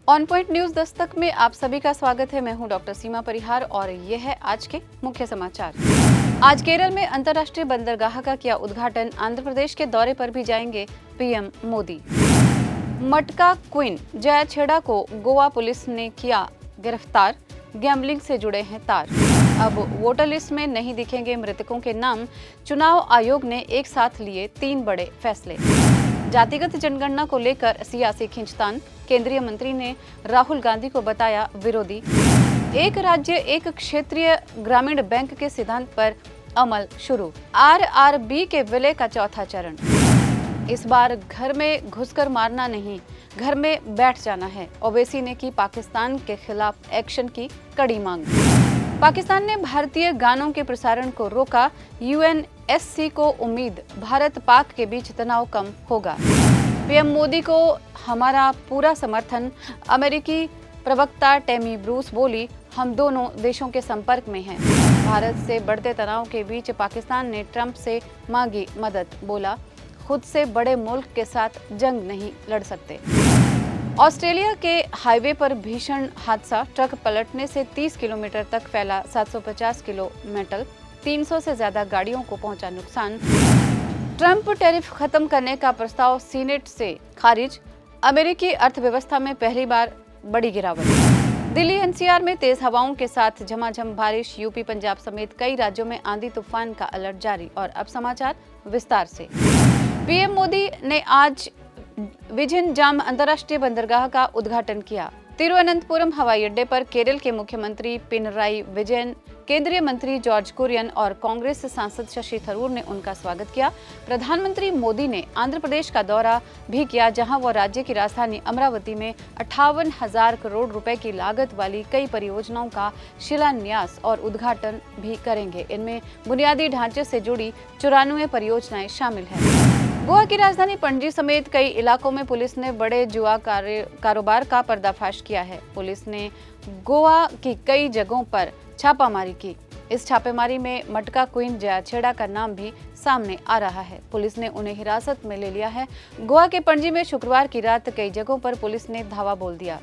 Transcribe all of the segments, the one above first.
On point news Dastak में आप सभी का स्वागत है। मैं हूं डॉक्टर सीमा परिहार और ये है आज के मुख्य समाचार। आज केरल में अंतर्राष्ट्रीय बंदरगाह का किया उद्घाटन। आंध्र प्रदेश के दौरे पर भी जाएंगे पीएम मोदी। मटका क्वीन जया छेड़ा को गोवा पुलिस ने किया गिरफ्तार। गैम्बलिंग से जुड़े हैं तार। अब वोटर लिस्ट में नहीं दिखेंगे मृतकों के नाम। चुनाव आयोग ने एक साथ लिए 3 बड़े फैसले। जातिगत जनगणना को लेकर सियासी खींचतान। केंद्रीय मंत्री ने राहुल गांधी को बताया विरोधी। एक राज्य एक क्षेत्रीय ग्रामीण बैंक के सिद्धांत पर अमल शुरू। आरआरबी के विलय का चौथा चरण। इस बार घर में घुसकर मारना नहीं, घर में बैठ जाना है। ओवैसी ने की पाकिस्तान के खिलाफ एक्शन की कड़ी मांग। पाकिस्तान ने भारतीय गानों के प्रसारण को रोका। यूएनएससी को उम्मीद भारत पाक के बीच तनाव कम होगा। पीएम मोदी को हमारा पूरा समर्थन। अमेरिकी प्रवक्ता टेमी ब्रूस बोली, हम दोनों देशों के संपर्क में हैं। भारत से बढ़ते तनाव के बीच पाकिस्तान ने ट्रंप से मांगी मदद। बोला, खुद से बड़े मुल्क के साथ जंग नहीं लड़ सकते। ऑस्ट्रेलिया के हाईवे पर भीषण हादसा। ट्रक पलटने से 30 किलोमीटर तक फैला 750 किलो मेटल। 300 से ज्यादा गाड़ियों को पहुंचा नुकसान। ट्रंप टैरिफ खत्म करने का प्रस्ताव सीनेट से खारिज। अमेरिकी अर्थव्यवस्था में पहली बार बड़ी गिरावट। दिल्ली एनसीआर में तेज हवाओं के साथ झमाझम बारिश। यूपी पंजाब समेत कई राज्यों में आंधी तूफान का अलर्ट जारी। और अब समाचार विस्तार से। पीएम मोदी ने आज विझिन्जाम अंतर्राष्ट्रीय बंदरगाह का उद्घाटन किया। तिरुवनंतपुरम हवाई अड्डे पर केरल के मुख्यमंत्री पिनराई विजयन, केंद्रीय मंत्री जॉर्ज कुरियन और कांग्रेस सांसद शशि थरूर ने उनका स्वागत किया। प्रधानमंत्री मोदी ने आंध्र प्रदेश का दौरा भी किया, जहां वो राज्य की राजधानी अमरावती में 58,000 करोड़ रुपए की लागत वाली कई परियोजनाओं का शिलान्यास और उद्घाटन भी करेंगे। इनमें बुनियादी ढांचे से जुड़ी 94 परियोजनाएं शामिल हैं। गोवा की राजधानी पणजी समेत कई इलाकों में पुलिस ने बड़े जुआ कारोबार का पर्दाफाश किया है। पुलिस ने गोवा की कई जगहों पर छापामारी की। इस छापेमारी में मटका क्वीन जया छेड़ा का नाम भी सामने आ रहा है। पुलिस ने उन्हें हिरासत में ले लिया है। गोवा के पणजी में शुक्रवार की रात कई जगहों पर पुलिस ने धावा बोल दिया।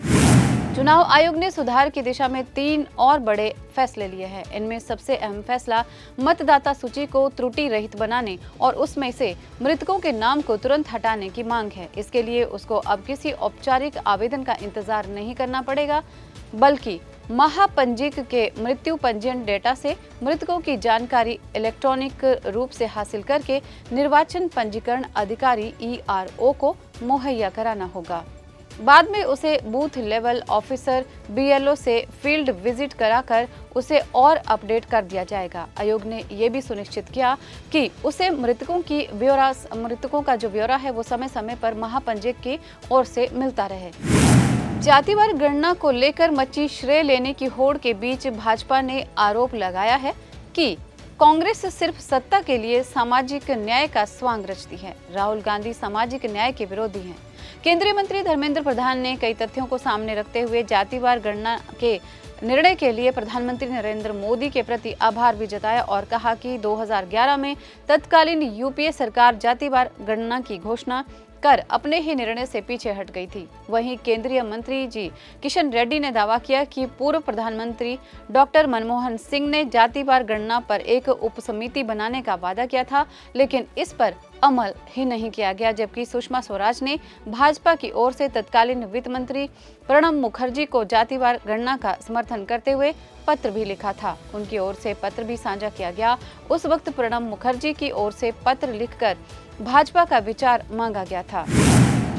चुनाव आयोग ने सुधार की दिशा में 3 और बड़े फैसले लिए हैं। इनमें सबसे अहम फैसला मतदाता सूची को त्रुटि रहित बनाने और उसमें से मृतकों के नाम को तुरंत हटाने की मांग है। इसके लिए उसको अब किसी औपचारिक आवेदन का इंतजार नहीं करना पड़ेगा, बल्कि महापंजीक के मृत्यु पंजीयन डेटा से मृतकों की जानकारी इलेक्ट्रॉनिक रूप से हासिल करके निर्वाचन पंजीकरण अधिकारी ERO को मुहैया कराना होगा। बाद में उसे बूथ लेवल ऑफिसर BLO से फील्ड विजिट कराकर उसे और अपडेट कर दिया जाएगा। आयोग ने ये भी सुनिश्चित किया कि उसे मृतकों का जो ब्यौरा है वो समय समय पर महापंजीक की ओर से मिलता रहे। जातिवार गणना को लेकर मची श्रेय लेने की होड़ के बीच भाजपा ने आरोप लगाया है कि कांग्रेस सिर्फ सत्ता के लिए सामाजिक न्याय का स्वांग रचती है। राहुल गांधी सामाजिक न्याय के विरोधी हैं। केंद्रीय मंत्री धर्मेंद्र प्रधान ने कई तथ्यों को सामने रखते हुए जातिवार गणना के निर्णय के लिए प्रधानमंत्री नरेंद्र मोदी के प्रति आभार भी जताया और कहा कि 2011 में तत्कालीन यूपीए सरकार जातिवार गणना की घोषणा कर अपने ही निर्णय से पीछे हट गई थी। वहीं केंद्रीय मंत्री जी किशन रेड्डी ने दावा किया कि पूर्व प्रधानमंत्री डॉक्टर मनमोहन सिंह ने जातिवार गणना पर एक उपसमिति बनाने का वादा किया था, लेकिन इस पर अमल ही नहीं किया गया। जबकि सुषमा स्वराज ने भाजपा की ओर से तत्कालीन वित्त मंत्री प्रणब मुखर्जी को जातिवार गणना का समर्थन करते हुए पत्र भी लिखा था। उनकी ओर से पत्र भी साझा किया गया। उस वक्त प्रणब मुखर्जी की ओर से पत्र लिखकर भाजपा का विचार मांगा गया था।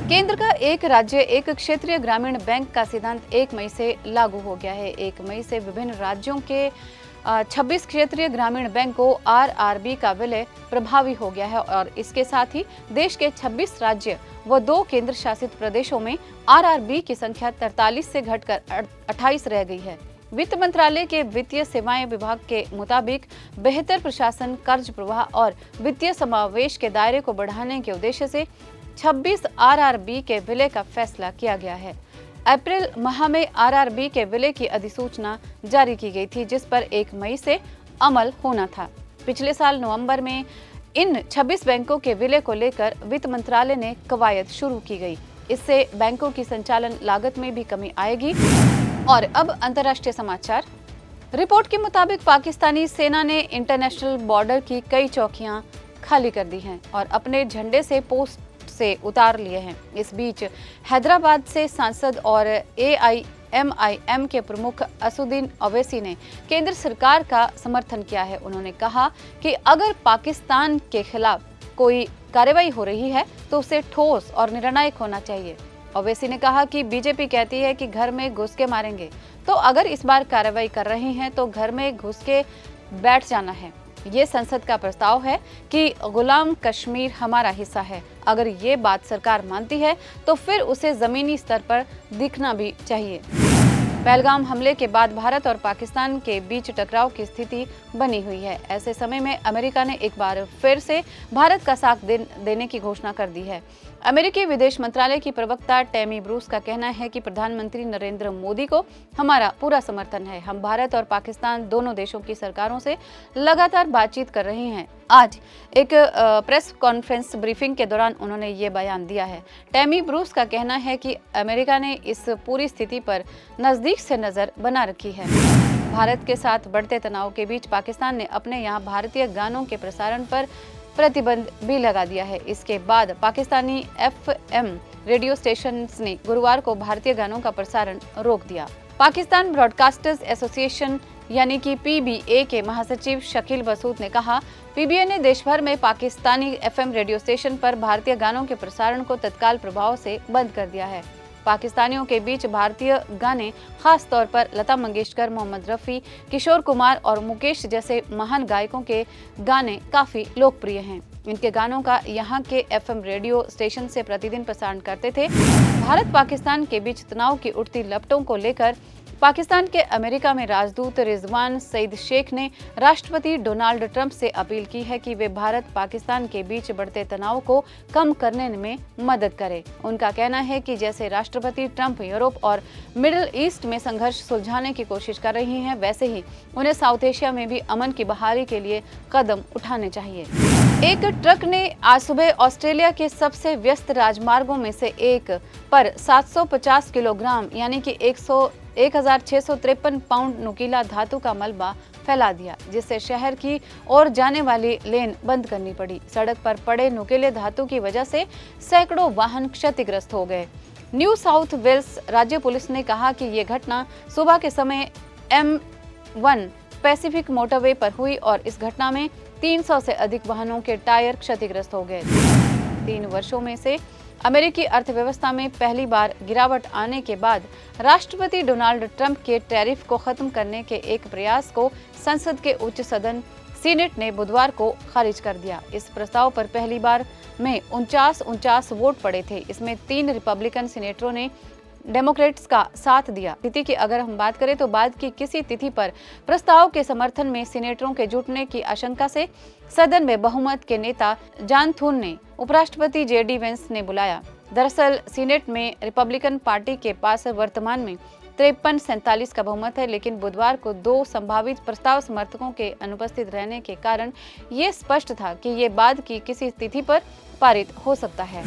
केंद्र का एक राज्य एक क्षेत्रीय ग्रामीण बैंक का सिद्धांत 1 मई से लागू हो गया है। 1 मई से विभिन्न राज्यों के 26 क्षेत्रीय ग्रामीण बैंकों RRB का विलय प्रभावी हो गया है और इसके साथ ही देश के 26 राज्य व 2 केंद्र शासित प्रदेशों में RRB की संख्या 43 से घटकर 28 रह गई है। वित्त मंत्रालय के वित्तीय सेवाएं विभाग के मुताबिक बेहतर प्रशासन, कर्ज प्रवाह और वित्तीय समावेश के दायरे को बढ़ाने के उद्देश्य से 26 RRB के विलय का फैसला किया गया है। अप्रैल माह में RRB के विलय की अधिसूचना जारी की गई थी, जिस पर 1 मई से अमल होना था। पिछले साल नवंबर में इन 26 बैंकों के विलय को लेकर वित्त मंत्रालय ने कवायद शुरू की गई। इससे बैंकों की संचालन लागत में भी कमी आएगी। और अब अंतर्राष्ट्रीय समाचार। रिपोर्ट के मुताबिक पाकिस्तानी सेना ने इंटरनेशनल बॉर्डर की कई चौकियां खाली कर दी हैं और अपने झंडे से पोस्ट से उतार लिए हैं। इस बीच हैदराबाद से सांसद और AIMIM के प्रमुख असुद्दीन ओवैसी ने केंद्र सरकार का समर्थन किया है। उन्होंने कहा कि अगर पाकिस्तान के खिलाफ कोई कार्रवाई हो रही है तो उसे ठोस और निर्णायक होना चाहिए। ओवैसी ने कहा कि बीजेपी कहती है कि घर में घुस के मारेंगे, तो अगर इस बार कार्रवाई कर रहे हैं तो घर में घुस के बैठ जाना है। ये संसद का प्रस्ताव है कि गुलाम कश्मीर हमारा हिस्सा है। अगर ये बात सरकार मानती है तो फिर उसे जमीनी स्तर पर दिखना भी चाहिए। पहलगाम हमले के बाद भारत और पाकिस्तान के बीच टकराव की स्थिति बनी हुई है। ऐसे समय में अमेरिका ने एक बार फिर से भारत का साथ देने की घोषणा कर दी है। अमेरिकी विदेश मंत्रालय की प्रवक्ता टैमी ब्रूस का कहना है कि प्रधानमंत्री नरेंद्र मोदी को हमारा पूरा समर्थन है। हम भारत और पाकिस्तान दोनों देशों की सरकारों से लगातार बातचीत कर रहे हैं। आज एक प्रेस कॉन्फ्रेंस ब्रीफिंग के दौरान उन्होंने ये बयान दिया है। टैमी ब्रूस का कहना है कि अमेरिका ने इस पूरी स्थिति पर नजदीक से नजर बना रखी है। भारत के साथ बढ़ते तनाव के बीच पाकिस्तान ने अपने यहाँ भारतीय गानों के प्रसारण पर प्रतिबंध भी लगा दिया है। इसके बाद पाकिस्तानी FM रेडियो स्टेशंस ने गुरुवार को भारतीय गानों का प्रसारण रोक दिया। पाकिस्तान ब्रॉडकास्टर्स एसोसिएशन यानी कि PBA के महासचिव शकील बसूद ने कहा, PBA ने देश भर में पाकिस्तानी FM रेडियो स्टेशन पर भारतीय गानों के प्रसारण को तत्काल प्रभाव से बंद कर दिया है। पाकिस्तानियों के बीच भारतीय गाने, खास तौर पर लता मंगेशकर, मोहम्मद रफ़ी, किशोर कुमार और मुकेश जैसे महान गायकों के गाने काफी लोकप्रिय हैं। इनके गानों का यहाँ के FM रेडियो स्टेशन से प्रतिदिन प्रसारण करते थे। भारत पाकिस्तान के बीच तनाव की उठती लपटों को लेकर पाकिस्तान के अमेरिका में राजदूत रिजवान सईद शेख ने राष्ट्रपति डोनाल्ड ट्रंप से अपील की है कि वे भारत पाकिस्तान के बीच बढ़ते तनाव को कम करने में मदद करें। उनका कहना है कि जैसे राष्ट्रपति ट्रंप यूरोप और मिडिल ईस्ट में संघर्ष सुलझाने की कोशिश कर रही हैं, वैसे ही उन्हें साउथ एशिया में भी अमन की बहाली के लिए कदम उठाने चाहिए। एक ट्रक ने आज सुबह ऑस्ट्रेलिया के सबसे व्यस्त राजमार्गों में से एक पर 750 किलोग्राम यानी कि 1653 पाउंड नुकीला धातु का मलबा फैला दिया, जिससे शहर की ओर जाने वाली लेन बंद करनी पड़ी। सड़क पर पड़े नुकीले धातु की वजह से सैकड़ों वाहन क्षतिग्रस्त हो गए। न्यू साउथ वेल्स राज्य पुलिस ने कहा कि ये घटना सुबह के समय M1 पैसिफिक मोटरवे पर हुई और इस घटना में 300 से अधिक वाहनों के टायर क्षतिग्रस्त हो गए। 3 वर्षों में से अमेरिकी अर्थव्यवस्था में पहली बार गिरावट आने के बाद राष्ट्रपति डोनाल्ड ट्रंप के टैरिफ को खत्म करने के एक प्रयास को संसद के उच्च सदन सीनेट ने बुधवार को खारिज कर दिया। इस प्रस्ताव पर पहली बार में 49 वोट पड़े थे। इसमें 3 रिपब्लिकन सीनेटरों ने डेमोक्रेट्स का साथ दिया। तिथि की अगर हम बात करें तो बाद की किसी तिथि पर प्रस्ताव के समर्थन में सीनेटरों के जुटने की आशंका से सदन में बहुमत के नेता जॉन थून ने उपराष्ट्रपति JD वेंस ने बुलाया। दरअसल सीनेट में रिपब्लिकन पार्टी के पास वर्तमान में 53-47 का बहुमत है, लेकिन बुधवार को 2 संभावित प्रस्ताव समर्थकों के अनुपस्थित रहने के कारण ये स्पष्ट था कि ये बाद की किसी तिथि पर पारित हो सकता है।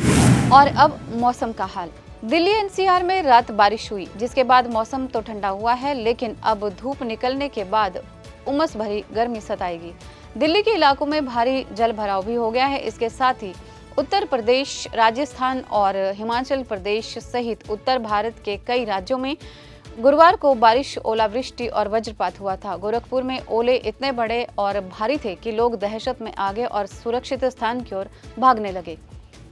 और अब मौसम का हाल। दिल्ली NCR में रात बारिश हुई, जिसके बाद मौसम तो ठंडा हुआ है, लेकिन अब धूप निकलने के बाद उमस भरी गर्मी सताएगी। दिल्ली के इलाकों में भारी जल भराव भी हो गया है। इसके साथ ही उत्तर प्रदेश, राजस्थान और हिमाचल प्रदेश सहित उत्तर भारत के कई राज्यों में गुरुवार को बारिश, ओलावृष्टि और वज्रपात हुआ था। गोरखपुर में ओले इतने बड़े और भारी थे कि लोग दहशत में आ गए और सुरक्षित स्थान की ओर भागने लगे।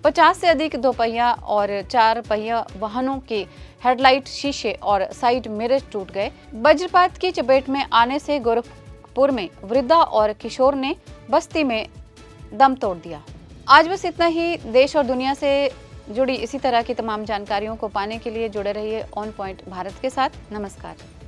50 से अधिक 2 पहिया और 4 पहिया वाहनों के हेडलाइट, शीशे और साइड मिरर टूट गए। वज्रपात की चपेट में आने से गोरखपुर में वृद्धा और किशोर ने बस्ती में दम तोड़ दिया। आज बस इतना ही। देश और दुनिया से जुड़ी इसी तरह की तमाम जानकारियों को पाने के लिए जुड़े रहिए ऑन पॉइंट भारत के साथ। नमस्कार।